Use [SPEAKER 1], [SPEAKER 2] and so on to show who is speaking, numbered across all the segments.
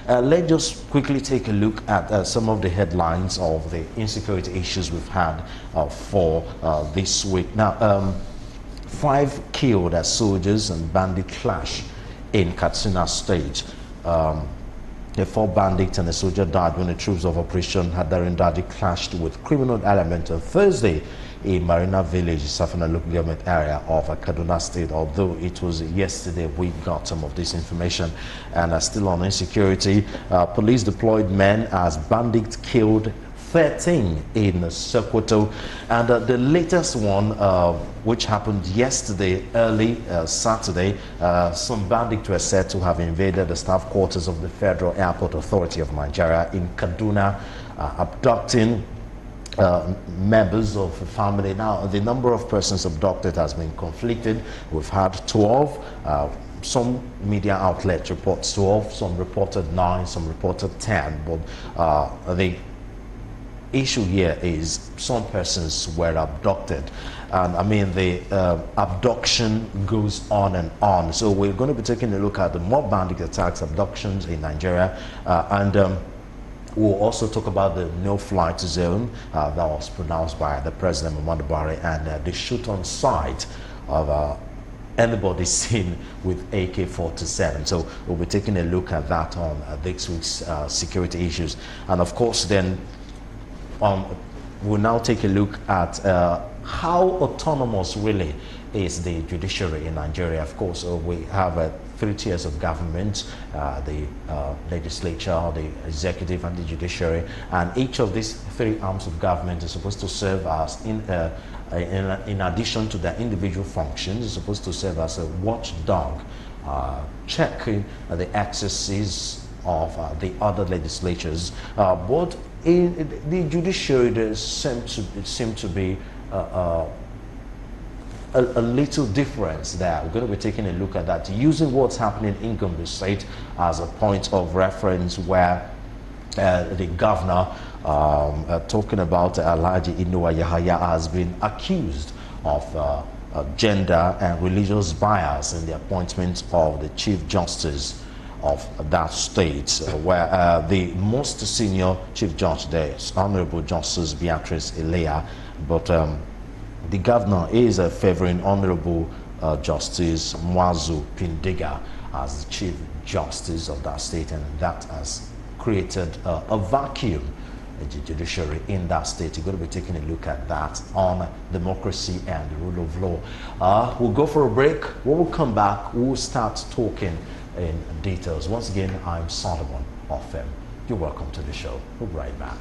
[SPEAKER 1] Let's just quickly take a look at some of the headlines of the insecurity issues we've had for this week. Now, 5 killed as soldiers and bandit clash in Katsina State. The 4 bandits and a soldier died when the troops of Operation Hadarindadi clashed with criminal elements on Thursday in Marina Village, Safana local government area of Kaduna State. Although it was yesterday we got some of this information. And still on insecurity, police deployed men as bandits killed 13 in Sokoto. And the latest one, which happened yesterday, early Saturday, some bandits were said to have invaded the staff quarters of the Federal Airport Authority of Nigeria in Kaduna, abducting members of the family. Now, the number of persons abducted has been conflicted. We've had 12. Some media outlets report 12, some reported 9, some reported 10. But the issue here is some persons were abducted, and I mean the abduction goes on and on. So we're going to be taking a look at the mob bandit attacks, abductions in Nigeria, and we'll also talk about the no-flight zone that was pronounced by the President Muhammadu Buhari, and the shoot on sight of anybody seen with AK-47. So we'll be taking a look at that on this week's security issues. And of course then we'll now take a look at how autonomous really is the judiciary in Nigeria. Of course, we have 3 tiers of government, the legislature, the executive, and the judiciary. And each of these 3 arms of government is supposed to serve as, in addition to their individual functions, is supposed to serve as a watchdog, checking the excesses of the other legislatures. But in the judiciary, there seem to be a little difference there. We're going to be taking a look at that, using what's happening in Gombe State as a point of reference, where the governor, talking about Alhaji Inuwa Yahaya, has been accused of gender and religious bias in the appointment of the Chief Justice of that state, where the most senior Chief Judge there is Honorable Justice Beatrice Elea, but the governor is favoring Honorable Justice Mwazu Pindiga as the Chief Justice of that state, and that has created a vacuum in the judiciary in that state. You're going to be taking a look at that on democracy and the rule of law. We'll go for a break. When we come back, we'll start talking in details. Once again, I'm Solomon Offem. You're welcome to the show. We'll be right back.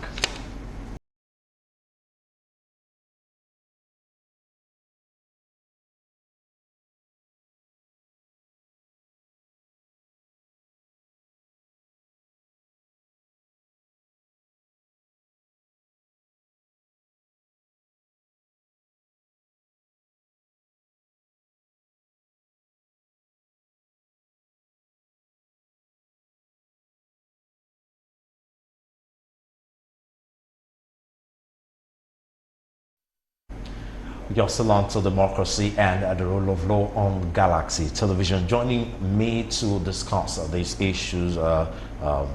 [SPEAKER 1] You're still on to democracy and the rule of law on Galaxy Television. Joining me to discuss these issues,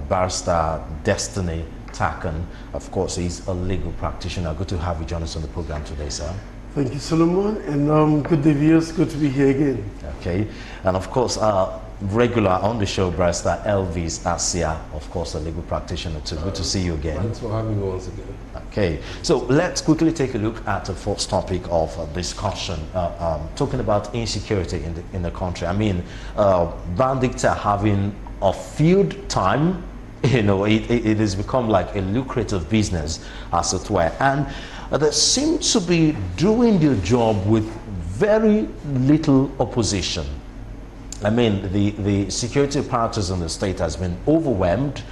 [SPEAKER 1] Barrister Destiny Takan. Of course, he's a legal practitioner. Good to have you join us on the program today, sir.
[SPEAKER 2] Thank you, Solomon, and good day, viewers. Good to be here again.
[SPEAKER 1] Okay, and of course, regular on the show, Barrister Elvis Asia, of course, a legal practitioner too. Good to see you again.
[SPEAKER 3] Thanks for having me once again.
[SPEAKER 1] Okay, so let's quickly take a look at the first topic of discussion, talking about insecurity in the country. I mean, bandits are having a field time. You know, it has become like a lucrative business, as it were, and they seem to be doing their job with very little opposition. I mean, the security apparatus in the state has been overwhelmed,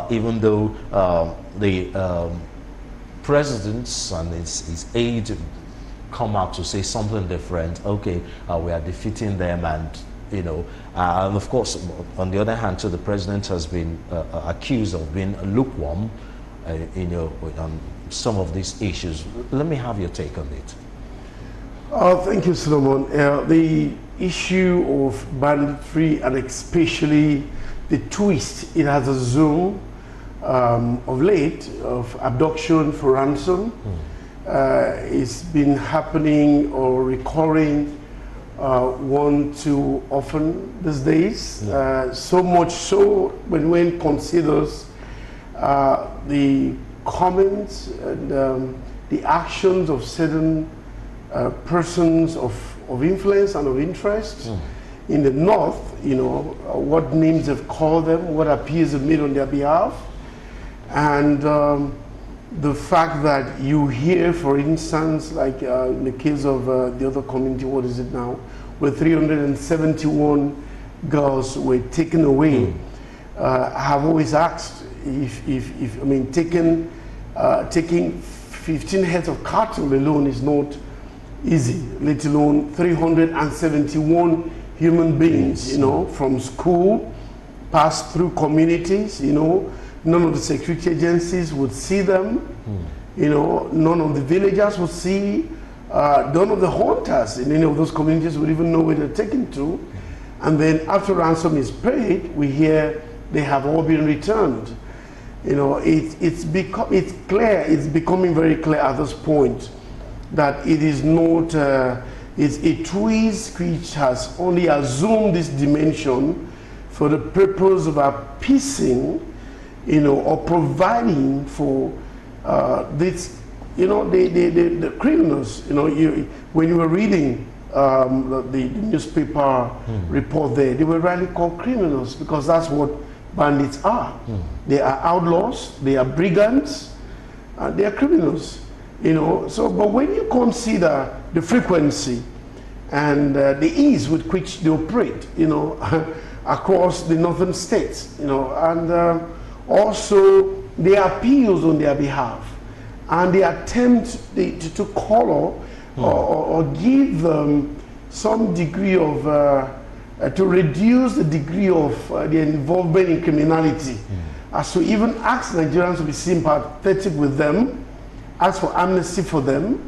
[SPEAKER 1] even though the presidents and his aide come out to say something different. Okay, we are defeating them, and you know, and of course, on the other hand, too, the president has been accused of being lukewarm, you know, on some of these issues. Let me have your take on it.
[SPEAKER 2] Thank you, Solomon. The issue of banditry, and especially the twist it has assumed of late of abduction for ransom. It's been happening or recurring one too often these days. So much so when one considers the comments and the actions of certain persons of influence and of interest in the north, you know, what names have called them, what appeals have made on their behalf, and the fact that you hear, for instance, like in the case of the other community, what is it now, where 371 girls were taken away. Have always asked if I mean, taking 15 heads of cattle alone is not easy, let alone 371 human beings, you know, from school, passed through communities, you know. None of the security agencies would see them, you know, none of the villagers would see, none of the hunters in any of those communities would even know where they're taken to. And then after ransom is paid, we hear they have all been returned. You know, it's becoming very clear at this point that it is not, it's a twist which has only assumed this dimension for the purpose of appeasing, you know, or providing for this, you know, the criminals. You know, when you were reading the newspaper report there, they were rightly called criminals because that's what bandits are. They are outlaws, they are brigands, they are criminals. You know, so but when you consider the frequency and the ease with which they operate, you know, across the northern states, you know, and also the appeals on their behalf and the attempt to color or give them some degree of to reduce the degree of their involvement in criminality, as to even ask Nigerians to be sympathetic with them, ask for amnesty for them,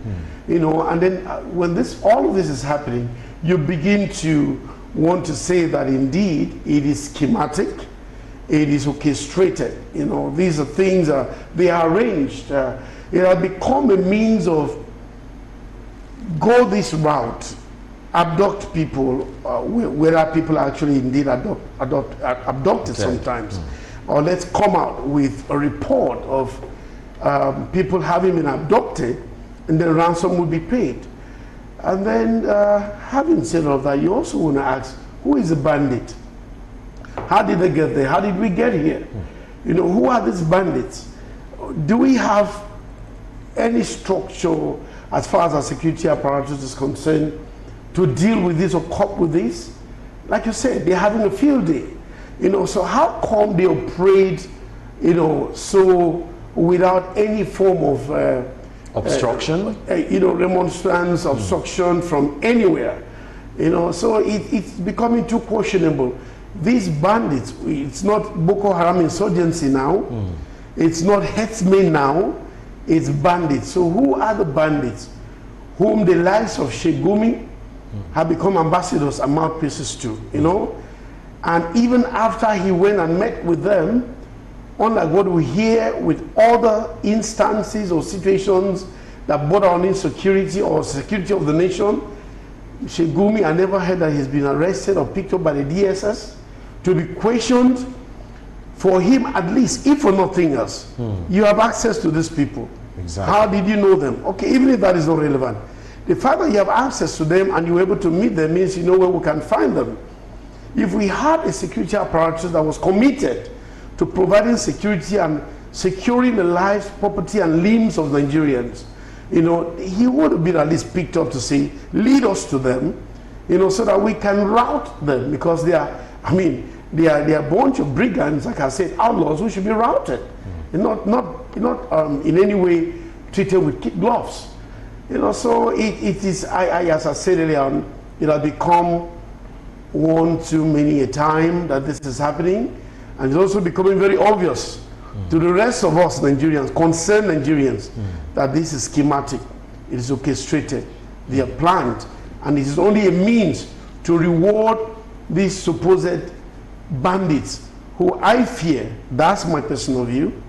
[SPEAKER 2] you know, and then when all of this is happening, you begin to want to say that indeed it is schematic, it is orchestrated. You know, these are things, they are arranged. It has become a means of go this route, abduct people, whether people are actually indeed abducted sometimes. Or let's come out with a report of people having been abducted and then ransom will be paid. And then having said all that, you also want to ask, who is a bandit? How did they get there? How did we get here? You know, who are these bandits? Do we have any structure as far as our security apparatus is concerned to deal with this or cope with this? Like you said, they're having a field day. You know, so how come they operate, you know, so without any form of
[SPEAKER 1] obstruction?
[SPEAKER 2] You know, remonstrance, obstruction from anywhere. You know, so it's becoming too questionable. These bandits, it's not Boko Haram insurgency now, it's not headsmen now, it's bandits. So who are the bandits whom the likes of Shegumi have become ambassadors and mouthpieces to, you know? And even after he went and met with them, unlike what we hear with other instances or situations that border on insecurity or security of the nation, Shegumi, I never heard that he's been arrested or picked up by the DSS to be questioned. For him, at least, if for nothing else, you have access to these people.
[SPEAKER 1] Exactly.
[SPEAKER 2] How did you know them? Okay, even if that is not relevant. The fact that you have access to them and you were able to meet them means you know where we can find them. If we had a security apparatus that was committed to providing security and securing the lives, property, and limbs of Nigerians, you know, he would have been at least picked up to say, lead us to them, you know, so that we can route them, because they are, I mean, they are a bunch of brigands, like I said, outlaws who should be routed, and not in any way treated with kid gloves. You know, so it is, as I said earlier on, it has become one too many a time that this is happening, and it's also becoming very obvious to the rest of us Nigerians, concerned Nigerians, that this is schematic, it is orchestrated, they are planned, and it is only a means to reward these supposed bandits who I fear, that's my personal view,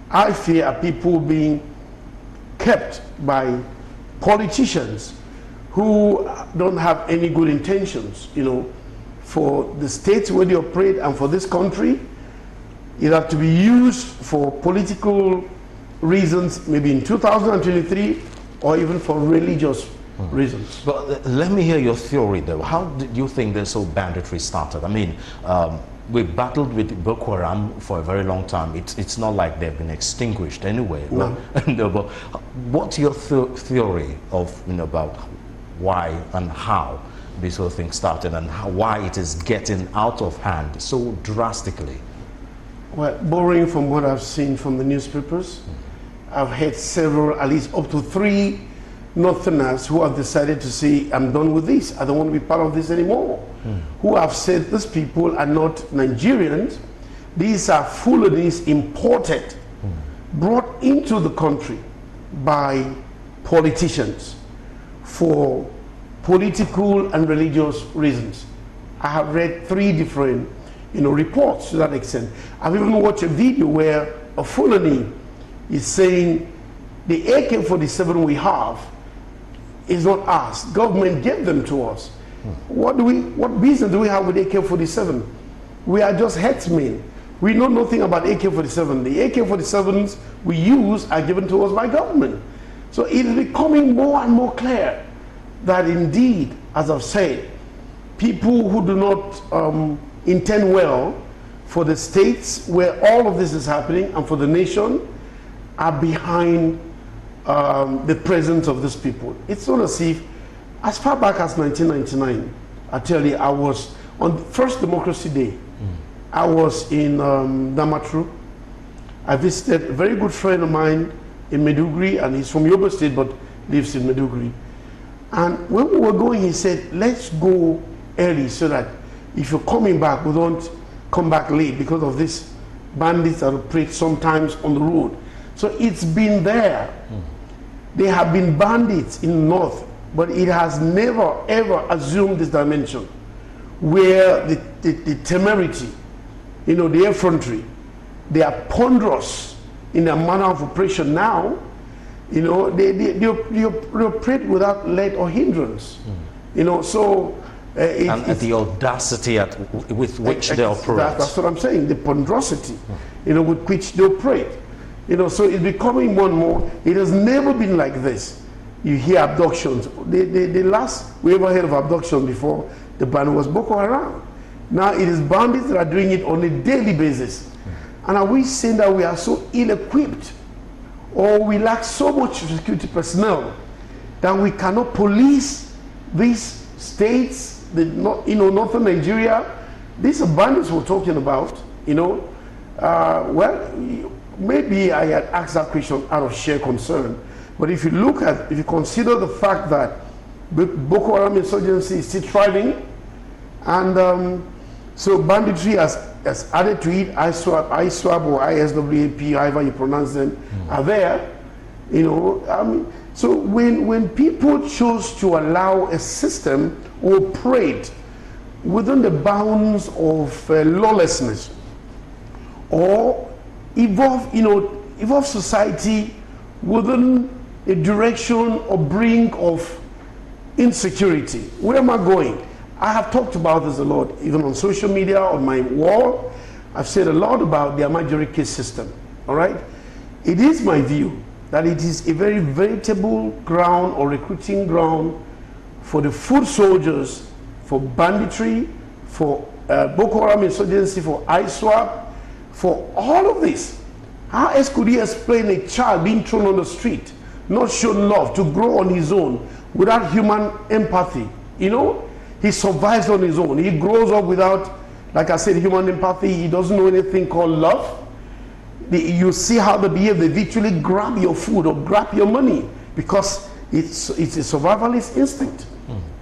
[SPEAKER 2] I fear are people being kept by politicians who don't have any good intentions, you know, for the states where they operate and for this country. It has to be used for political reasons, maybe in 2023, or even for religious reasons.
[SPEAKER 1] But let me hear your theory, though. How did you think this whole banditry started? I mean, we battled with Boko Haram for a very long time. It's not like they've been extinguished anyway.
[SPEAKER 2] No.
[SPEAKER 1] No, but what's your theory of, you know, about why and how this whole thing started, and why it is getting out of hand so drastically?
[SPEAKER 2] Well, borrowing from what I've seen from the newspapers, I've heard several, at least up to 3 Northerners who have decided to say, I'm done with this, I don't want to be part of this anymore. Who have said these people are not Nigerians, these are Fulanis imported, brought into the country by politicians for political and religious reasons. I have read 3 different, you know, reports to that extent. I've even watched a video where a Fulani is saying the AK-47 we have is not ours. Government gave them to us. What business do we have with AK-47? We are just headsmen. We know nothing about AK-47. The AK-47s we use are given to us by government. So it is becoming more and more clear that indeed, as I've said, people who do not intend well for the states where all of this is happening and for the nation are behind the presence of these people. It's not as if, as far back as 1999, I tell you, I was on the first Democracy Day. I was in Damaturu. I visited a very good friend of mine in Maiduguri, and he's from Yobe State but lives in Maiduguri. And when we were going, he said, let's go early so that if you're coming back, we don't come back late because of these bandits that operate sometimes on the road. So it's been there. There have been bandits in the north, but it has never ever assumed this dimension where the temerity, you know, the effrontery, they are ponderous in their manner of operation now. You know, they operate without let or hindrance. You know, so
[SPEAKER 1] and the audacity with which they operate.
[SPEAKER 2] That's what I'm saying. The ponderosity, you know, with which they operate. You know, so it's becoming more and more. It has never been like this. You hear abductions. The last we ever heard of abduction before the ban was Boko Haram. Now it is bandits that are doing it on a daily basis. And are we saying that we are so ill-equipped, or we lack so much security personnel that we cannot police these states, northern Nigeria? These are bandits we're talking about, you know. Well, maybe I had asked that question out of sheer concern, but if you consider the fact that Boko Haram insurgency is still thriving, and so banditry has added to it, ISWAP or ISWAP, however you pronounce them, are there, you know. So when people choose to allow a system to operate within the bounds of lawlessness, or evolve society within a direction or brink of insecurity. Where am I going? I have talked about this a lot, even on social media, on my wall. I've said a lot about the Amajori case system, all right? It is my view that it is a very veritable ground or recruiting ground for the foot soldiers, for banditry, for Boko Haram insurgency, for ISWAP, for all of this. How else could he explain a child being thrown on the street, not shown love, to grow on his own without human empathy? You know, he survives on his own. He grows up without, like I said, human empathy. He doesn't know anything called love. You see how they behave. They literally grab your food or grab your money because it's a survivalist instinct.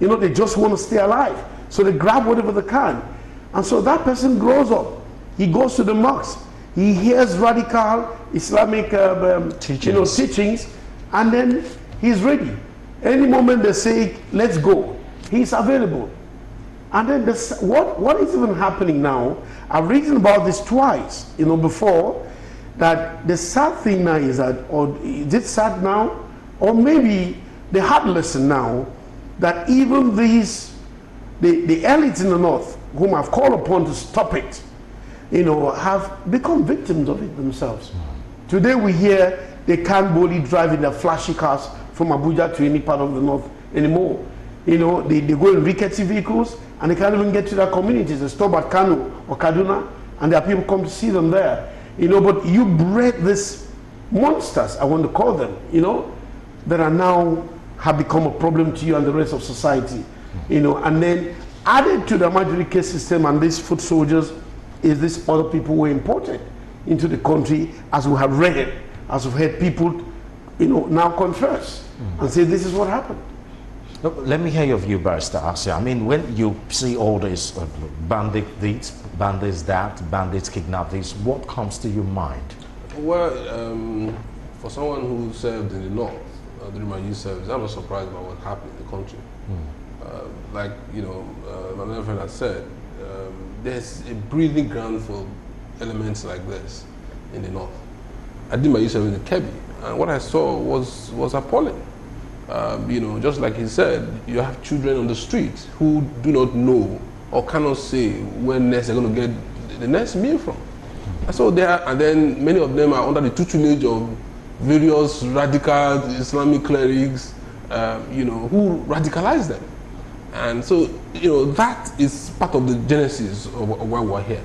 [SPEAKER 2] You know, they just want to stay alive. So they grab whatever they can. And so that person grows up. He goes to the mosque. He hears radical Islamic teachings, and then he's ready. Any moment they say, let's go, he's available. And then what is even happening now, I've written about this twice, before, that the sad thing now is that, or is it sad now? Or maybe the hard lesson now, that even the elites in the North, whom I've called upon to stop it, have become victims of it themselves. Today we hear they can't boldly drive in their flashy cars from Abuja to any part of the North anymore. They go in rickety vehicles and they can't even get to their communities. They stop at Kano or Kaduna and there are people come to see them there. But you bred these monsters, I want to call them, that are now have become a problem to you and the rest of society. And then added to the military case system and these foot soldiers is these other people were imported into the country, as we have read, as we've heard people, now confess and say this is what happened.
[SPEAKER 1] Look, let me hear your view, Barrister Asia. I mean, when you see all this bandit this, bandits that, bandits kidnap this, what comes to your mind?
[SPEAKER 3] Well, for someone who served in the North during my youth service, I'm not surprised about what happened in the country. Like, my other friend has said, there's a breathing ground for elements like this in the North. I did my youth service in Kebbi, and what I saw was appalling. Just like he said, you have children on the street who do not know or cannot say where next they're going to get the next meal from. So and then many of them are under the tutelage of various radical Islamic clerics, who radicalize them. And so, that is part of the genesis of why we're here.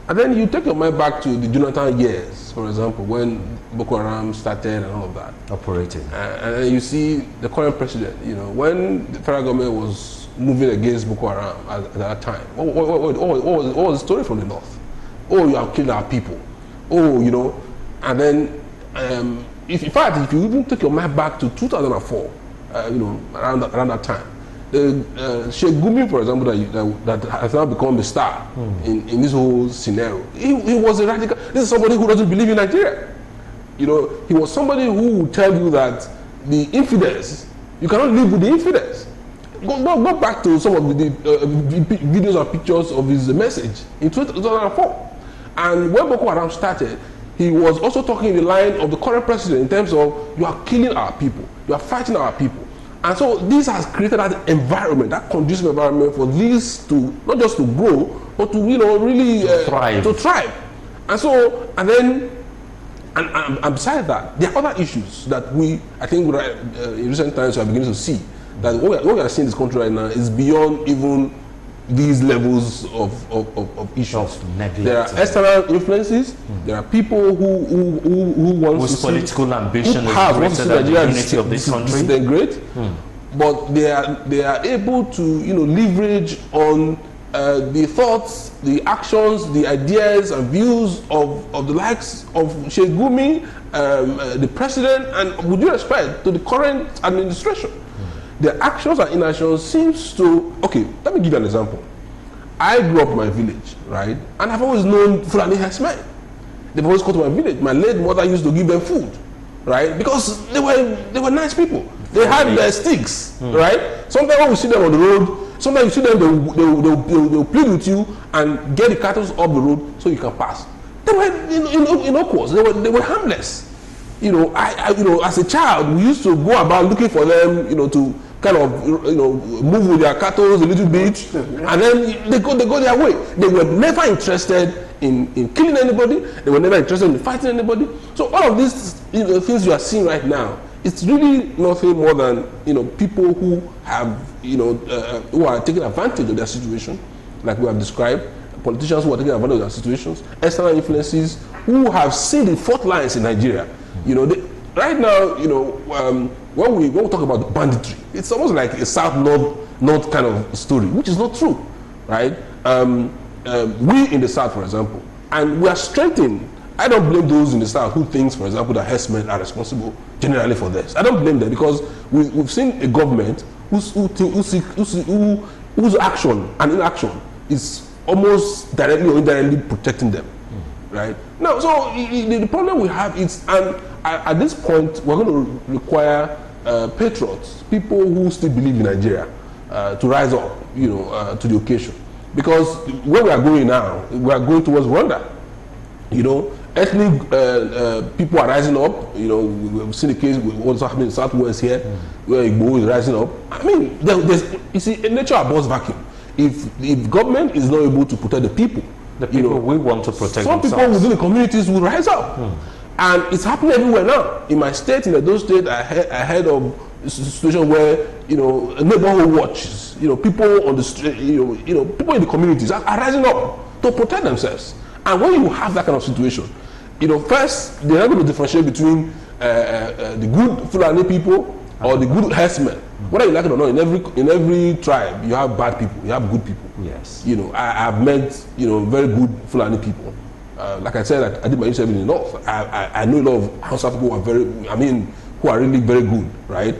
[SPEAKER 3] And then you take your mind back to the Jonathan years, for example, when Boko Haram started and all of that.
[SPEAKER 1] Operating.
[SPEAKER 3] And then you see the current president, when the federal government was moving against Boko Haram at that time, what was the story from the North? Oh, you have killed our people. Oh, and then, in fact, if you even take your mind back to 2004, around that time, Sheikh Gumi, for example, that has now become a star in this whole scenario. He was a radical. This is somebody who doesn't believe in Nigeria. He was somebody who would tell you that the infidels, you cannot live with the infidels. Go back to some of the videos and pictures of his message in 2004. And when Boko Haram started, he was also talking in the line of the current president in terms of, you are killing our people, you are fighting our people. And so this has created that environment, that conducive environment for this to not just to grow, but to really
[SPEAKER 1] thrive.
[SPEAKER 3] And besides that, there are other issues that I think in recent times we are beginning to see that what we are seeing in this country right now is beyond even these levels of issues. There are external influences. There are people who want to
[SPEAKER 1] political ambition
[SPEAKER 3] who have
[SPEAKER 1] is greater than the unity of this country.
[SPEAKER 3] They're great, but they are able to leverage on the thoughts, the actions, the ideas and views of the likes of Sheikh Gumi, the president, and with due respect to the current administration. Their actions and inactions seems to, okay, let me give you an example. I grew up in my village, right? And I've always known Fulani herdsmen. They've always come to my village. My late mother used to give them food, right? Because they were nice people. They had their sticks, right? Sometimes when we see them on the road, sometimes you see them, they'll plead with you and get the cattle up the road so you can pass. They were innocuous. They were harmless. As a child, we used to go about looking for them, to kind of, move with their cattle a little bit, and then they go their way. They were never interested in killing anybody. They were never interested in fighting anybody. So all of these, things you are seeing right now, it's really nothing more than, people who have, who are taking advantage of their situation, like we have described, politicians who are taking advantage of their situations, external influences who have seen the fault lines in Nigeria. Right now, when we talk about the banditry, it's almost like a South-North kind of story, which is not true, right? We in the South, for example, and we are strengthened. I don't blame those in the South who thinks, for example, that herdsmen are responsible generally for this. I don't blame them because we've seen a government whose action and inaction is almost directly or indirectly protecting them. Right now, so the problem we have is, and at this point, we're going to require patriots, people who still believe in Nigeria, to rise up, to the occasion. Because where we are going now, we are going towards Rwanda. Ethnic people are rising up. We've seen the case with what's happening in Southwest here, where Igbo is rising up. I mean, you see, nature abhors vacuum. If government is not able to protect the people
[SPEAKER 1] we want to protect
[SPEAKER 3] some
[SPEAKER 1] themselves.
[SPEAKER 3] people within the communities will rise up. And it's happening everywhere now. In my state, in Edo State, I heard of a situation where, a neighborhood watches, people on the street, people in the communities are rising up to protect themselves. And when you have that kind of situation, first, they're not going to differentiate between the good Fulani people or the good herdsmen. Whether you like it or not, in every tribe, you have bad people, you have good people.
[SPEAKER 1] Yes.
[SPEAKER 3] I've met, very good Fulani people. Like I said, I did my interview in the north. I know a lot of Hausa people who are really very good, right?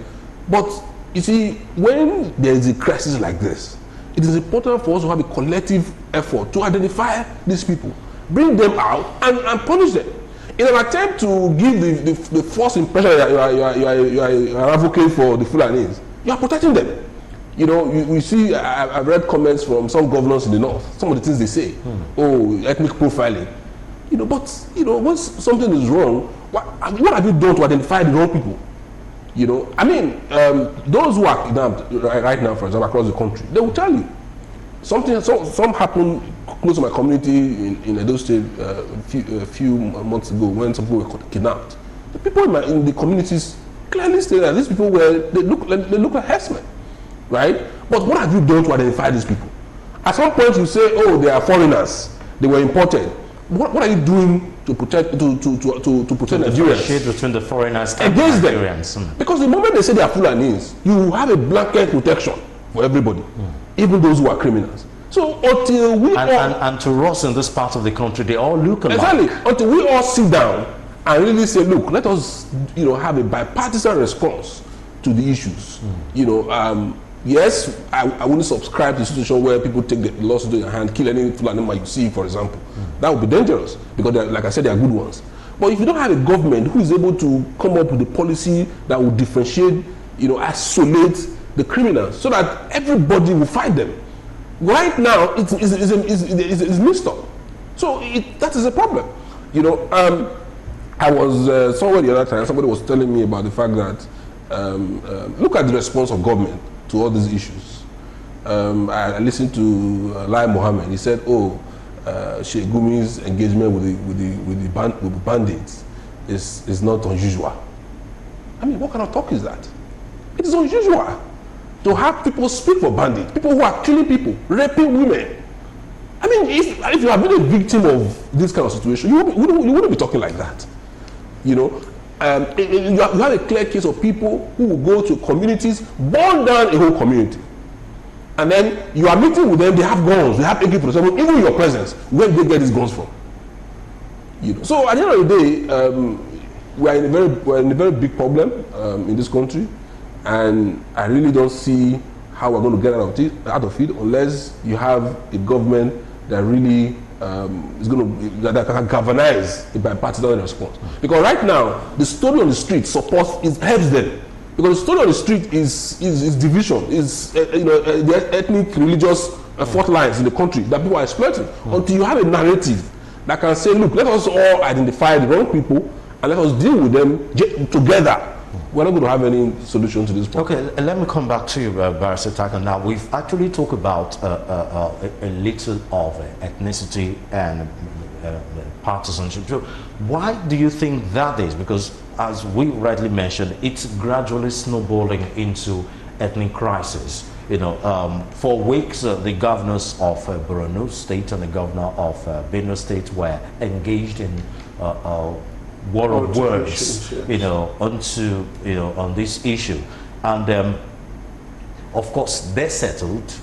[SPEAKER 3] But you see, when there is a crisis like this, it is important for us to have a collective effort to identify these people, bring them out, and punish them. In an attempt to give the false impression that you are an advocate for the Fulanis, you are protecting them. We see, I've read comments from some governors in the north, some of the things they say, ethnic profiling. But once something is wrong, what have you done to identify the wrong people? Those who are kidnapped right now, for example, across the country, they will tell you. Some happened close to my community in Edo State a few months ago when some people were kidnapped. The people in the communities clearly say that these people they look like herdsmen, right? But what have you done to identify these people? At some point you say, they are foreigners, they were imported. What are you doing to protect Nigerians?
[SPEAKER 1] Differentiate between the foreigners and
[SPEAKER 3] against
[SPEAKER 1] Nigerians.
[SPEAKER 3] them. Because the moment they say they are Fulanis, you have a blanket protection for everybody, even those who are criminals. So until we
[SPEAKER 1] and to us in this part of the country, they all look alike.
[SPEAKER 3] Exactly. Until we all sit down and really say, look, let us have a bipartisan response to the issues. Yes, I wouldn't subscribe to a situation where people take the laws into their hand, kill any Fulani you see, for example. That would be dangerous because, like I said, they are good ones. But if you don't have a government who is able to come up with a policy that will differentiate, isolate the criminals so that everybody will fight them. Right now, it's mixed up. So that is a problem. I was somewhere the other time, somebody was telling me about the fact that look at the response of government to all these issues. I listened to Lai Mohammed. He said, Sheikh Gumi's engagement with the bandits is not unusual. I mean, what kind of talk is that? It is unusual to have people speak for bandits, people who are killing people, raping women. I mean, if you have been a victim of this kind of situation, you wouldn't be talking like that. You have a clear case of people who will go to communities, burn down a whole community. And then you are meeting with them, they have guns, they have AK-47, even in your presence. Where did they get these guns from? So at the end of the day, we are in a very big problem in this country. And I really don't see how we're going to get out of it unless you have a government that really that can galvanize a bipartisan response. Because right now, the story on the street helps them. Because the story on the street is division, is the ethnic, religious fault lines in the country that people are exploiting. Until you have a narrative that can say, look, let us all identify the wrong people and let us deal with them together. We're not going to have any solution to this problem.
[SPEAKER 1] Okay, let me come back to you, Barrister Taka. Now, we've actually talked about a little of ethnicity and partisanship. So why do you think that is? Because, as we rightly mentioned, it's gradually snowballing into ethnic crisis. For weeks, the governors of Borno State and the governor of Benue State were engaged in war of words, on this issue, and of course they settled.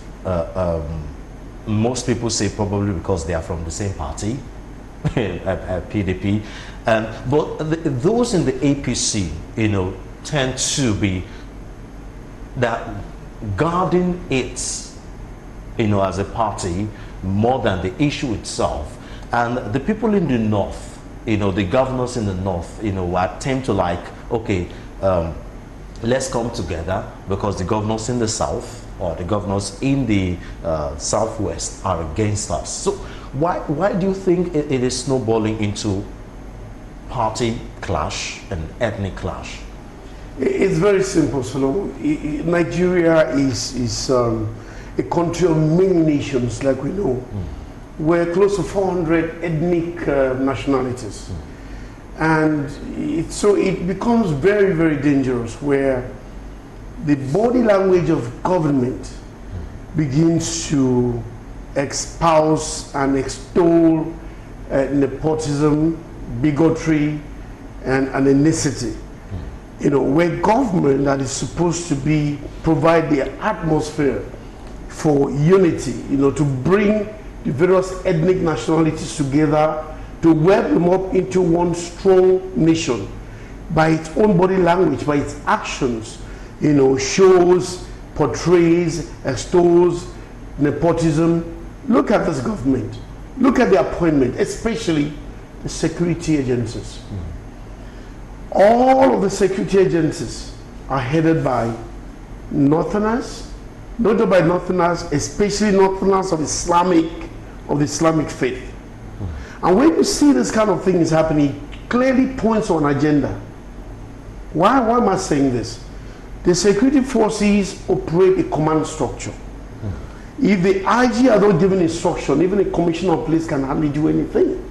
[SPEAKER 1] Most people say probably because they are from the same party, PDP, but those in the APC, tend to be that guarding it, as a party more than the issue itself, and the people in the north. The governors in the north, attempt to okay, let's come together because the governors in the south, or the governors in the southwest are against us. So why do you think it is snowballing into party clash and ethnic clash?
[SPEAKER 2] It's very simple, Solomon. Nigeria is a country of many nations, like we know. We're close to 400 ethnic nationalities. And it becomes very, very dangerous where the body language of government begins to espouse and extol nepotism, bigotry, and ethnicity. You know, where government that is supposed to provide the atmosphere for unity, you know, to bring the various ethnic nationalities together, to web them up into one strong nation by its own body language, by its actions, you know, shows, portrays, extols nepotism. Look at this government. Look at the appointment, especially the security agencies. All of the security agencies are headed by Northerners, not by Northerners, especially Northerners of the Islamic faith. And when you see this kind of thing is happening, it clearly points to an agenda. Why am I saying this? The security forces operate a command structure. If the IG are not given instruction, even a commissioner of police can hardly do anything.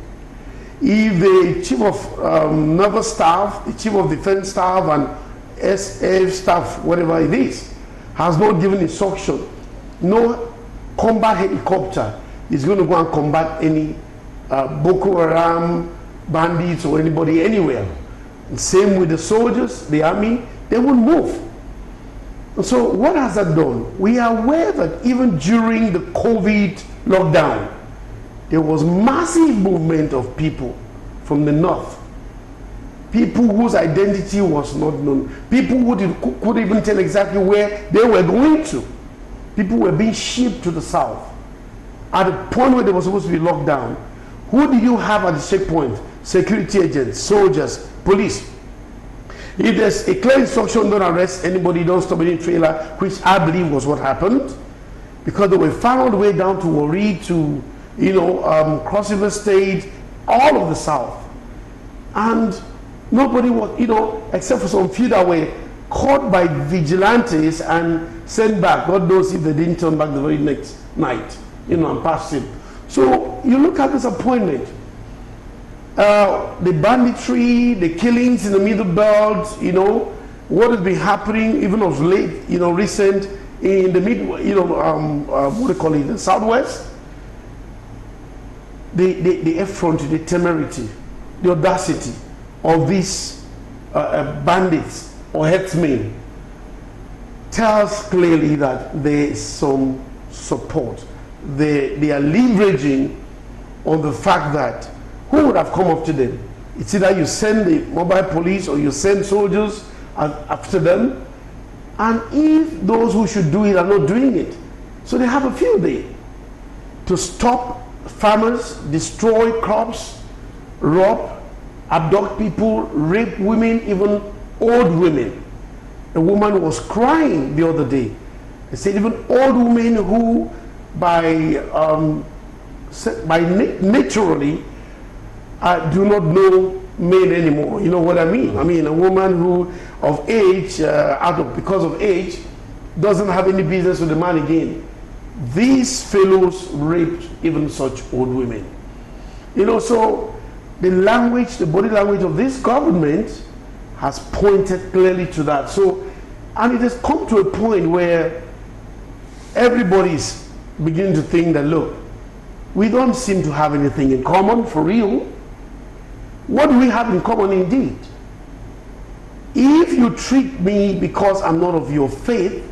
[SPEAKER 2] If the chief of naval staff, the chief of defense staff, and SF staff, whatever it is, has not given instruction, no combat helicopter is going to go and combat any Boko Haram, bandits, or anybody anywhere. And same with the soldiers, the army, they won't move. And so what has that done? We are aware that even during the COVID lockdown, there was massive movement of people from the north. People whose identity was not known. People who couldn't even tell exactly where they were going to. People were being shipped to the south. At the point where they were supposed to be locked down, who did you have at the checkpoint? Security agents, soldiers, police. If there's a clear instruction, don't arrest anybody, don't stop any trailer, which I believe was what happened, because they were found way down to Warri, to Cross River State, all of the south. And nobody was, except for some few that were caught by vigilantes and sent back. God knows if they didn't turn back the very next night, and passed him. So you look at this appointment, the banditry, the killings in the Middle Belt, what has been happening even of late, recent in the the Southwest. The effrontery, the temerity, the audacity of these bandits or herdsmen tells clearly that there is some support. They are leveraging on the fact that who would have come up to them? It's either you send the mobile police or you send soldiers after them, and if those who should do it are not doing it, so they have a field day to stop farmers, destroy crops, rob, abduct people, rape women, even old women. A woman was crying the other day. They said even old women who naturally do not know men anymore. You know what I mean? I mean a woman who of age, because of age, doesn't have any business with the man again. These fellows raped even such old women. So the language, the body language of this government has pointed clearly to that. So, and it has come to a point where everybody's beginning to think that, look, we don't seem to have anything in common, for real. What do we have in common indeed? If you treat me because I'm not of your faith,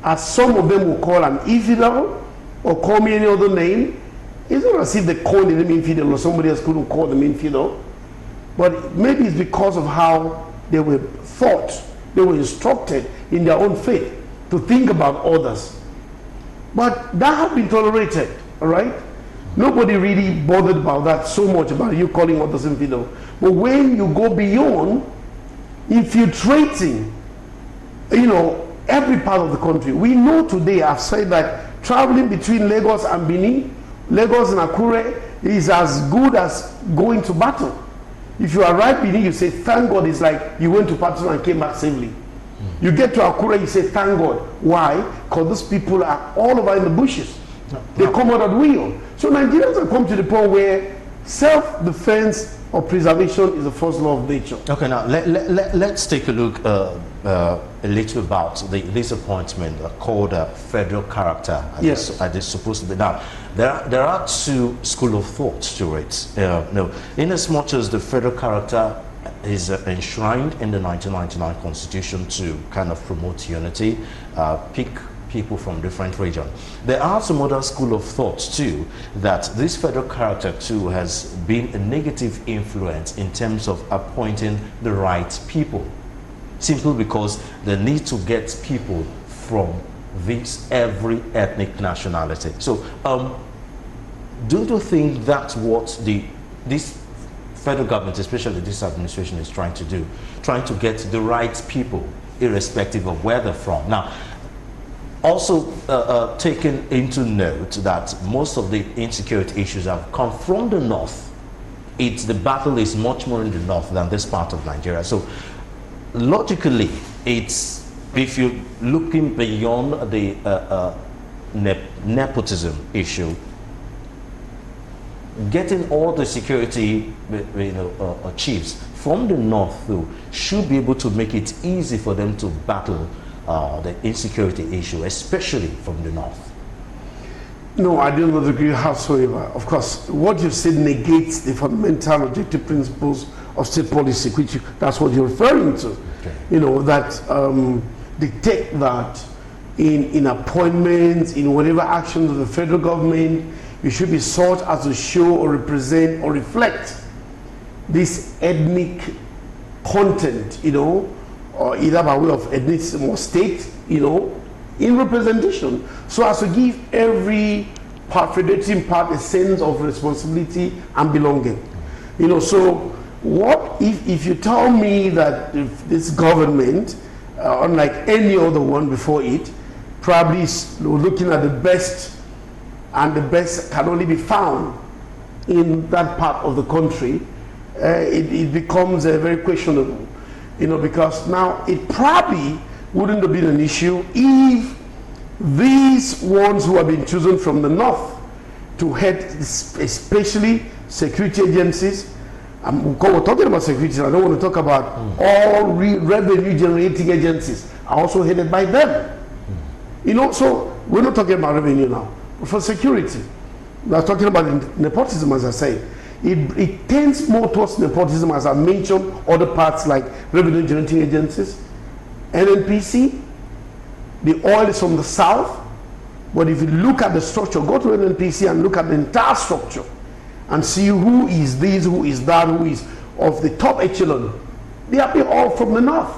[SPEAKER 2] as some of them will call an infidel or call me any other name, it's not as if they called them infidel or somebody else couldn't call them infidel, but maybe it's because of how they were taught, they were instructed in their own faith to think about others. But that has been tolerated, all right? Nobody really bothered about that so much, about you calling others infidel. But when you go beyond infiltrating, every part of the country. We know today, I've said that traveling between Lagos and Benin, Lagos and Akure is as good as going to battle. If you arrive Benin, you say, thank God, it's like you went to battle and came back safely. You get to Akure, you say, thank God. Why? Because those people are all over in the bushes. They come out at will. So Nigerians have come to the point where self-defense or preservation is the first law of nature.
[SPEAKER 1] Okay, now let's take a look a little about this appointment called federal character, as it's supposed to be. Now, there are two school of thought to it. No, in as much as the federal character is enshrined in the 1999 Constitution to kind of promote unity, pick people from different regions. There are some other school of thought too that this federal character too has been a negative influence in terms of appointing the right people, simply because they need to get people from every ethnic nationality. So do you think that's what this federal government, especially this administration, is trying to do, trying to get the right people irrespective of where they're from? Now, also taken into note that most of the insecurity issues have come from the north. The battle is much more in the north than this part of Nigeria. So logically, if you're looking beyond the nepotism issue, getting all the security chiefs from the north though should be able to make it easy for them to battle the insecurity issue, especially from the north.
[SPEAKER 2] No, I do not agree whatsoever. Of course, what you said negates the fundamental objective principles of state policy, which that's what you're referring to. Okay. You know, that dictate that in appointments, in whatever actions of the federal government, you should be sought as to show or represent or reflect this ethnic content, or either by way of ethnicity or state, in representation, so as to give every federating part a sense of responsibility and belonging. So what if you tell me that if this government, unlike any other one before it, probably is looking at the best, and the best can only be found in that part of the country, it becomes very questionable. Because now it probably wouldn't have been an issue if these ones who have been chosen from the north to head especially security agencies, we're talking about security, I don't want to talk about all revenue generating agencies are also headed by them. So we're not talking about revenue now, but for security. We're talking about nepotism, as I say. It tends more towards nepotism, as I mentioned, other parts like revenue generating agencies, NNPC, the oil is from the south, but if you look at the structure, go to NNPC and look at the entire structure and see who is this, who is that, who is of the top echelon. They are all from the north.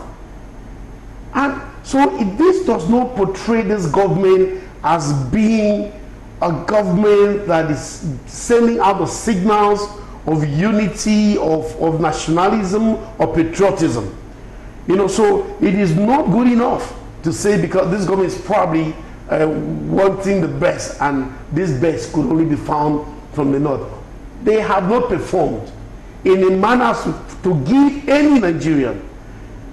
[SPEAKER 2] And so this does not portray this government as being a government that is sending out the signals of unity, of nationalism, or patriotism. So it is not good enough to say because this government is probably wanting the best, and this best could only be found from the north. They have not performed in a manner to give any Nigerian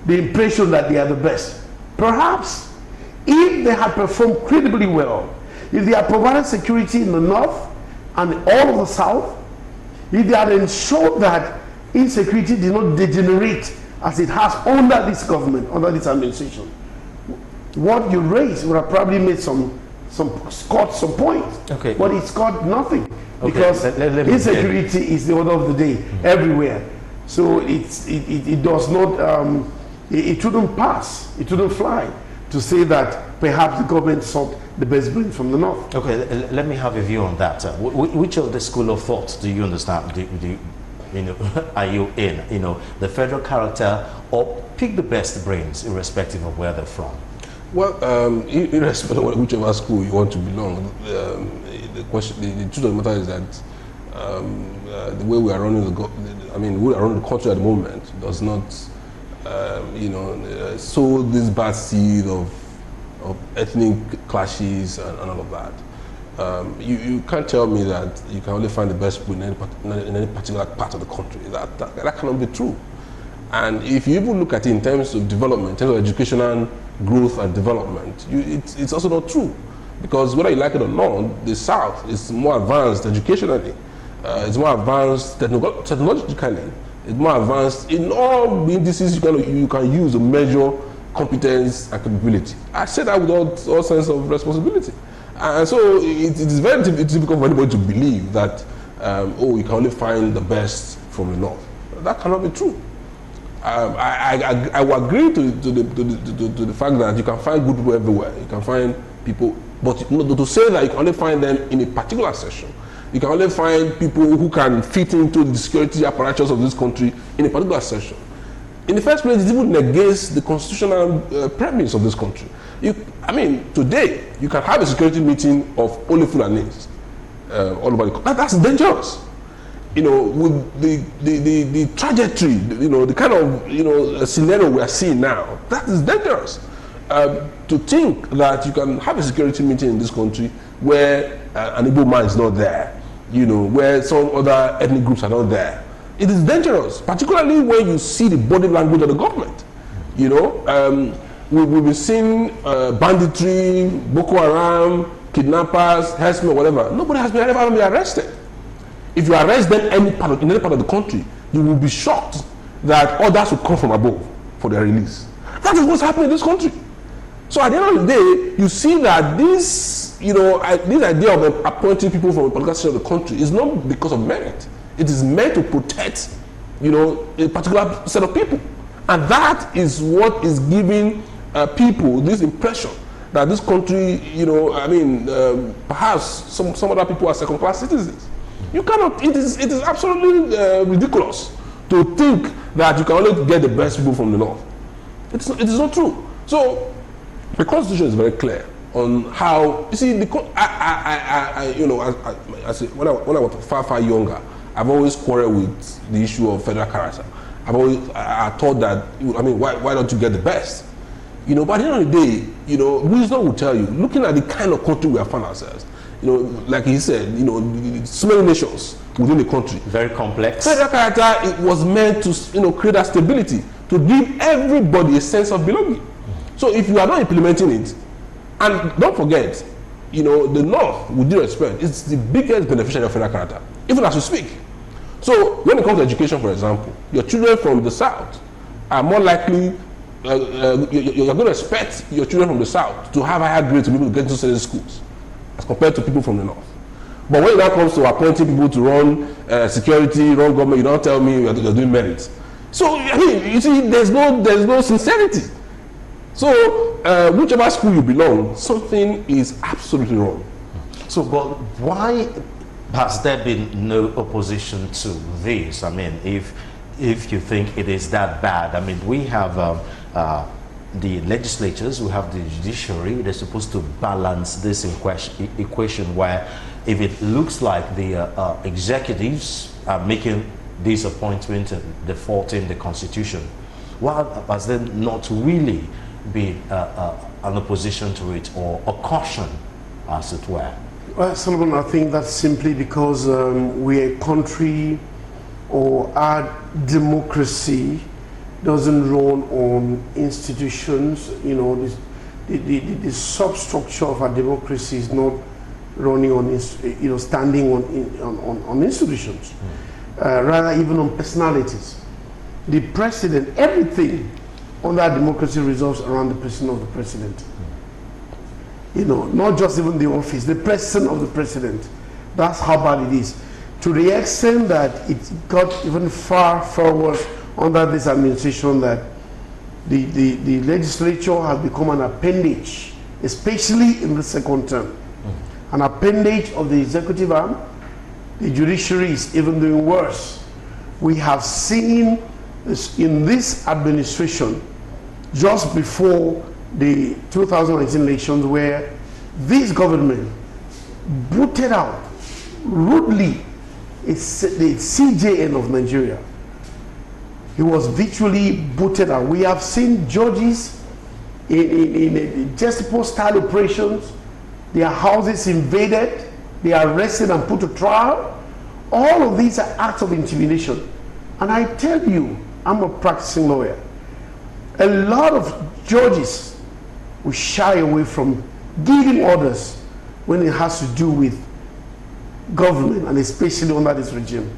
[SPEAKER 2] the impression that they are the best. Perhaps if they had performed credibly well, if they had provided security in the north and all of the south, if they had ensured that insecurity did not degenerate as it has under this government, under this administration, what you raised would have probably made scored some points. Okay. But it scored nothing. Okay. Because insecurity is the order of the day everywhere. So it does not, it shouldn't pass, it shouldn't fly to say that perhaps the government sought the best brains from the north.
[SPEAKER 1] Okay, let me have a view on that. Which of the school of thought do you understand? Are you in? The federal character, or pick the best brains irrespective of where they're from?
[SPEAKER 3] Well, irrespective of whichever school you want to belong, the truth of the matter is that the way we are running we are running the country at the moment does not, sow this bad seed of of ethnic clashes and all of that. You can't tell me that you can only find the best people in any particular part of the country. That cannot be true. And if you even look at it in terms of development, in terms of educational growth and development, it's also not true. Because whether you like it or not, the South is more advanced educationally. It's more advanced technologically. It's more advanced in all indices you can use to measure competence and capability. I say that with all sense of responsibility. And so it is very difficult for anybody to believe that, you can only find the best from the North. That cannot be true. I will agree to the fact that you can find good people everywhere. You can find people, but to say that you can only find them in a particular section, you can only find people who can fit into the security apparatus of this country in a particular section. In the first place, it even negates the constitutional premise of this country. Today, you can have a security meeting of only Fulanis all over the country. That's dangerous. With the trajectory, the kind of scenario we are seeing now, that is dangerous. To think that you can have a security meeting in this country where an Igbo man is not there, where some other ethnic groups are not there, it is dangerous, particularly when you see the body language of the government. We've been seeing banditry, Boko Haram, kidnappers, herdsmen, whatever. Nobody has ever been arrested. If you arrest them in any part of the country, you will be shocked that orders will come from above for their release. That is what's happening in this country. So at the end of the day, you see that this idea of appointing people from a particular section of the country is not because of merit. It is meant to protect, a particular set of people. And that is what is giving people this impression that this country, perhaps some other people are second-class citizens. You cannot, it is absolutely ridiculous to think that you can only get the best people from the North. It is not true. So, the Constitution is very clear on how, you see, when I was far younger, I've always quarreled with the issue of federal character. I thought that, why don't you get the best? But at the end of the day, wisdom will tell you, looking at the kind of country we have found ourselves, like he said, so many nations within the country.
[SPEAKER 1] Very complex.
[SPEAKER 3] Federal character, it was meant to create that stability, to give everybody a sense of belonging. So if you are not implementing it, and don't forget, the North, with due respect, is the biggest beneficiary of federal character, even as we speak. So when it comes to education, for example, your children from the South are more likely, you're going to expect your children from the South to have higher grades to be able to get into certain schools as compared to people from the North. But when it comes to appointing people to run security, run government, you don't tell me you're doing merit. So, you see, there's no sincerity. So, whichever school you belong, something is absolutely wrong.
[SPEAKER 1] So, but why has there been no opposition to this? If you think it is that bad, we have the legislatures, we have the judiciary. They're supposed to balance this equation where if it looks like the executives are making these appointments and defaulting the Constitution, why has there not really been an opposition to it, or a caution, as it were?
[SPEAKER 2] Well, Solomon, I think that's simply because we're a country, or our democracy doesn't run on institutions. The substructure of our democracy is not running on, standing on institutions, rather even on personalities. The president, everything under democracy resolves around the person of the president. Not just even the office, the person of the president. That's how bad it is. To the extent that it got even far worse under this administration, that the legislature has become an appendage, especially in the second term. An appendage of the executive arm. The judiciary is even doing worse. We have seen this in this administration just before the 2019 elections, where this government booted out rudely the CJN of Nigeria. He was virtually booted out. We have seen judges in Gestapo-style operations, their houses invaded, they are arrested and put to trial. All of these are acts of intimidation. And I tell you, I'm a practicing lawyer. A lot of judges will shy away from giving orders when it has to do with government, and especially under this regime.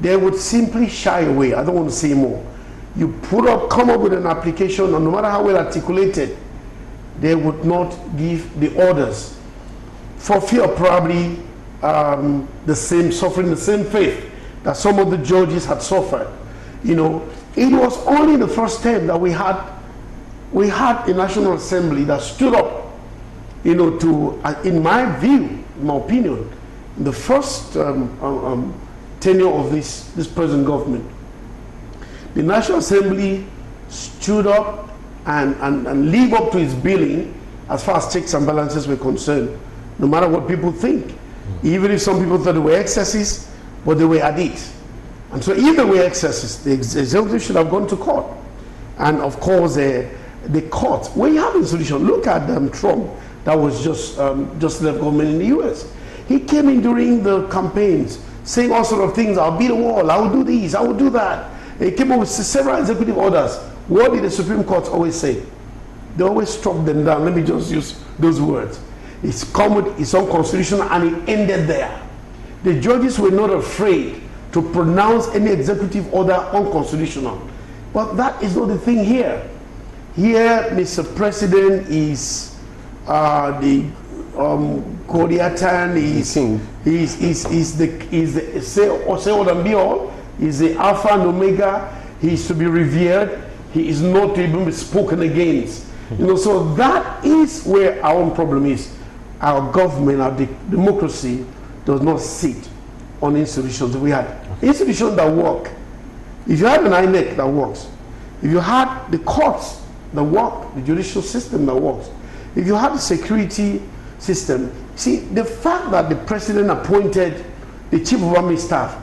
[SPEAKER 2] They would simply shy away. I don't want to say more. You come up with an application, and no matter how well articulated, they would not give the orders for fear of probably suffering the same fate that some of the judges had suffered. You know, it was only the first time that we had a National Assembly that stood up, you know, to, in my view, in my opinion, the first tenure of this present government, the National Assembly stood up and lived up to its billing as far as checks and balances were concerned, no matter what people think. Even if some people thought they were excesses, but they were at it. And so if there were excesses, the executive should have gone to court. And of course, the court, when you have a solution, look at Trump, that was just left government in the US. He came in during the campaigns saying all sorts of things. I'll beat the wall, I will do this, I will do that. He came up with several executive orders. What did the Supreme Court always say? They always struck them down. Let me just use those words. It's come with its own constitution, and it ended there. The judges were not afraid to pronounce any executive order unconstitutional. But that is not the thing here. Here, Mr. President is the Koreatan, he's the say all and be all. He's the Alpha and Omega. He is to be revered. He is not to even be spoken against. You know, so that is where our own problem is. Our government, our democracy does not sit on institutions. We had institutions that work. If you had an INEC that works, if you had the courts that work, the judicial system that works, if you had the security system, see, the fact that the president appointed the chief of army staff,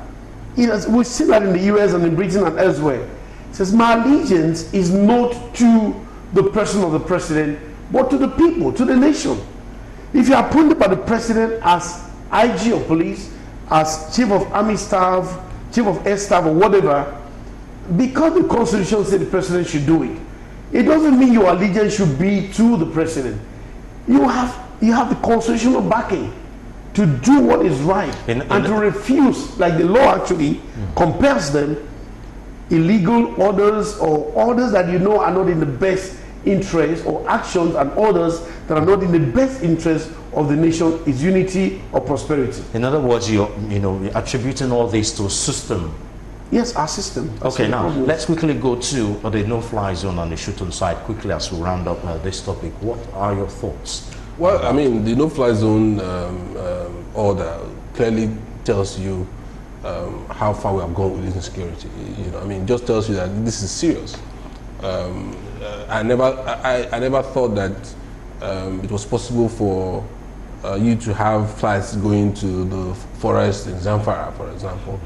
[SPEAKER 2] we see that in the US and in Britain and elsewhere. It says, my allegiance is not to the person of the president, but to the people, to the nation. If you are appointed by the president as IG of police, as chief of army staff, chief of air staff, or whatever, because the constitution says the president should do it, it doesn't mean your allegiance should be to the president. You have the constitutional backing to do what is right and to refuse, like the law actually compels them, illegal orders or orders that you know are not in the best interest, or actions and orders that are not in the best interest of the nation, its unity or prosperity.
[SPEAKER 1] In other words, you're attributing all this to a system.
[SPEAKER 2] Yes, our system.
[SPEAKER 1] Okay, now let's quickly go to the no-fly zone and the shoot-on site quickly as we round up this topic. What are your thoughts?
[SPEAKER 3] Well, I mean, the no-fly zone order clearly tells you how far we have gone with insecurity. You know, I mean, just tells you that this is serious. I never thought that it was possible for you to have flights going to the forest in Zamfara, for example.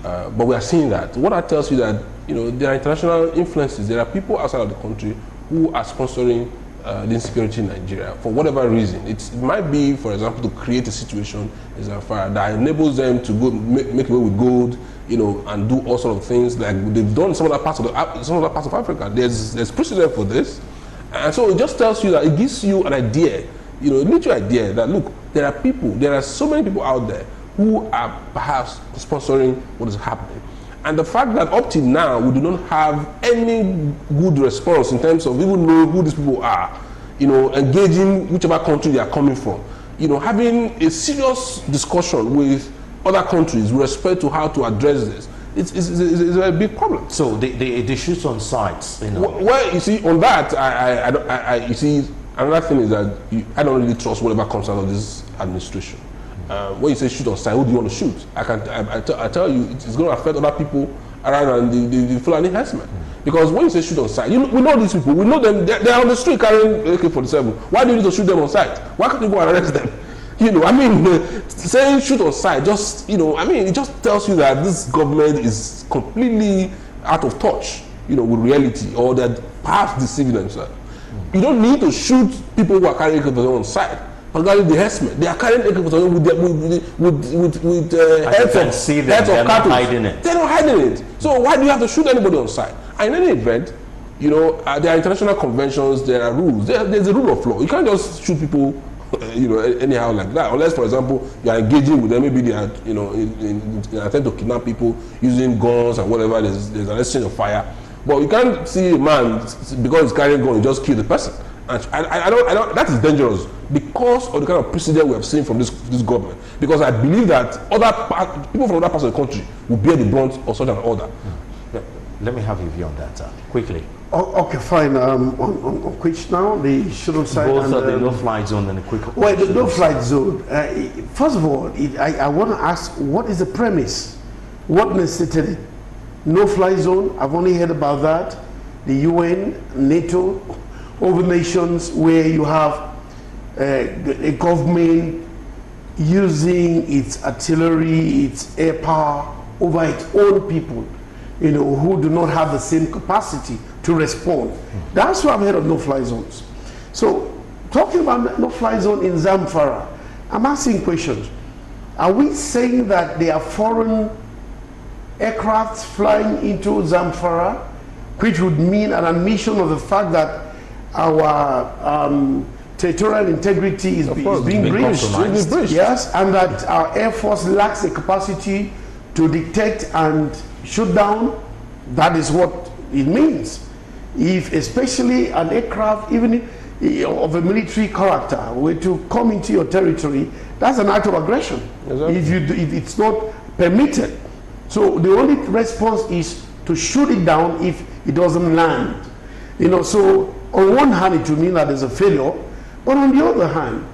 [SPEAKER 3] But we are seeing that. What that tells you that, you know, there are international influences. There are people outside of the country who are sponsoring the insecurity in Nigeria for whatever reason. It might be, for example, to create a situation in Zamfara that enables them to go make away with gold, you know, and do all sorts of things like they've done in some other parts of Africa. There's precedent for this, and so it just tells you that it gives you an idea, you know, a little idea that look, there are so many people out there who are perhaps sponsoring what is happening. And the fact that up till now we do not have any good response in terms of even knowing who these people are, you know, engaging whichever country they are coming from, you know, having a serious discussion with other countries with respect to how to address this, it's a big problem.
[SPEAKER 1] So the shoot on sites, you know.
[SPEAKER 3] Well, you see, on that, you see, another thing is that I don't really trust whatever comes out of this administration. When you say shoot on site, who do you want to shoot? I tell you, it's going to affect other people around the Fulani herdsmen. Because when you say shoot on site, we know these people, we know them, they're on the street carrying AK-47. Why do you need to shoot them on site? Why can't you go and arrest them? You know, I mean, saying shoot on site, just, you know, I mean, it just tells you that this government is completely out of touch, you know, with reality, or that perhaps deceiving themselves. you don't need to shoot people who are carrying AK-47 on site. Particularly the herdsmen, they are carrying AK-47 with heads of cattle. They're not hiding it. So why do you have to shoot anybody on site? And in any event, you know, there are international conventions, there are rules. There's a rule of law. You can't just shoot people, you know, anyhow like that. Unless, for example, you are engaging with them, maybe they are, you know, in an attempt to kidnap people using guns and whatever. There's an exchange of fire. But you can't see a man because he's carrying a gun, you just kill the person. And I don't. That is dangerous because of the kind of precedent we have seen from this government. Because I believe that people from other parts of the country will bear the brunt of such an order.
[SPEAKER 1] Let me have your view on that quickly.
[SPEAKER 2] Okay, fine. On which now the shouldn't side
[SPEAKER 1] both
[SPEAKER 2] and
[SPEAKER 1] the no-fly zone and the quick.
[SPEAKER 2] Well, the no-fly zone. First of all, I want to ask, what is the premise? What necessitated it? No-fly zone. I've only heard about that. The UN, NATO, over nations where you have a government using its artillery, its air power over its own people, you know, who do not have the same capacity to respond. That's why I've heard of no-fly zones. So, talking about no-fly zone in Zamfara, I'm asking questions. Are we saying that there are foreign aircrafts flying into Zamfara, which would mean an admission of the fact that our territorial integrity is being breached? Yes, and that our Air Force lacks the capacity to detect and shoot down? That is what it means. If especially an aircraft, even of a military character, were to come into your territory, that's an act of aggression. Exactly. If it's not permitted. So the only response is to shoot it down if it doesn't land. You know, so on one hand it will mean that there's a failure, but on the other hand,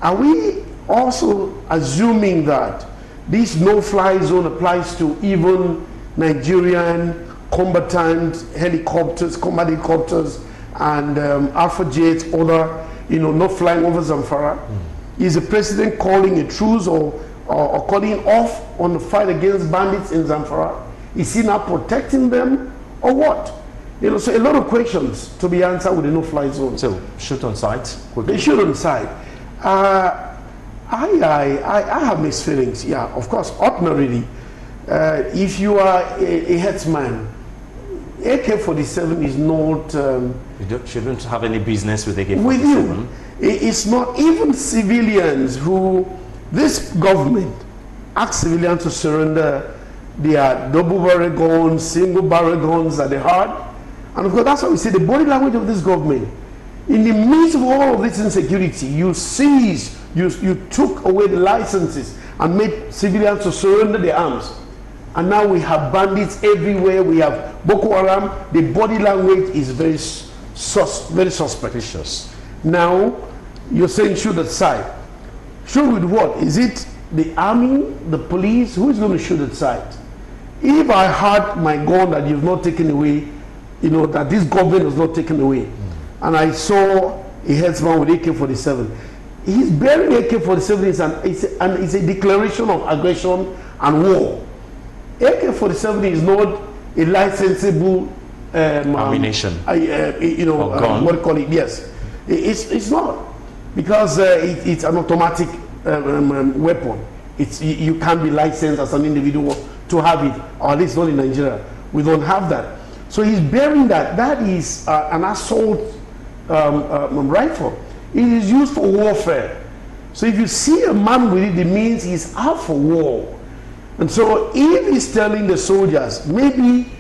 [SPEAKER 2] are we also assuming that this no-fly zone applies to even Nigerian combatant helicopters, combat helicopters, and Alpha jets, other, you know, not flying over Zamfara? Is the president calling a truce or calling off on the fight against bandits in Zamfara? Is he now protecting them or what? You know, so a lot of questions to be answered with a no-fly zone.
[SPEAKER 1] So shoot on sight quickly.
[SPEAKER 2] They shoot on sight. I have mixed feelings. Yeah, of course, ordinarily, if you are a headsman, AK-47 is not.
[SPEAKER 1] You shouldn't have any business with AK-47.
[SPEAKER 2] With you, it's not even civilians who this government asks civilians to surrender their double-barrel guns, single-barrel guns at the heart. And of course, that's why we say the body language of this government. In the midst of all of this insecurity, you seized, you took away the licenses and made civilians to surrender their arms. And now we have bandits everywhere. We have Boko Haram. The body language is very suspicious. Now, you're saying shoot at sight. Shoot with what? Is it the army, the police? Who is going to shoot at sight? If I had my gun that you've not taken away, you know, that this government has not taken away, and I saw a headsman with AK-47, he's bearing AK-47 it's a declaration of aggression and war. AK-47 is not a licensable
[SPEAKER 1] ammunition.
[SPEAKER 2] You know, what do you call it? Yes, it's not, because it's an automatic weapon. You can't be licensed as an individual to have it, or at least not in Nigeria. We don't have that. So he's bearing that. That is an assault rifle. It is used for warfare. So if you see a man with it, it means he's out for war. And so if he's telling the soldiers, maybe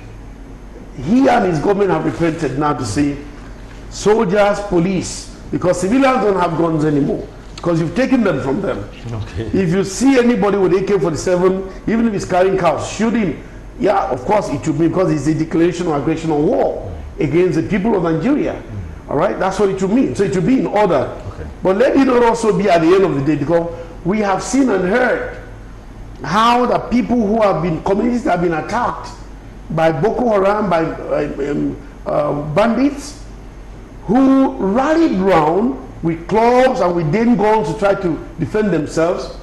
[SPEAKER 2] he and his government have repented now to say, soldiers, police, because civilians don't have guns anymore, because you've taken them from them.
[SPEAKER 1] Okay.
[SPEAKER 2] If you see anybody with AK-47, even if he's carrying cows, shoot him. Yeah, of course it should be, because it's a declaration of aggression or war against the people of Nigeria. All right, that's what it should mean. So it should be in order.
[SPEAKER 1] Okay.
[SPEAKER 2] But let it not also be at the end of the day, because we have seen and heard how the people who have been, communities that have been attacked by Boko Haram, by bandits, who rallied round with clubs and with den guns to try to defend themselves.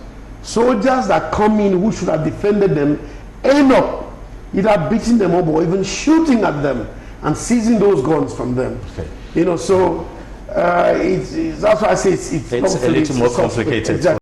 [SPEAKER 2] Soldiers that come in who should have defended them end up either beating them up or even shooting at them and seizing those guns from them.
[SPEAKER 1] Okay.
[SPEAKER 2] You know, so that's why I say it's
[SPEAKER 1] a little more complicated.
[SPEAKER 2] Exactly.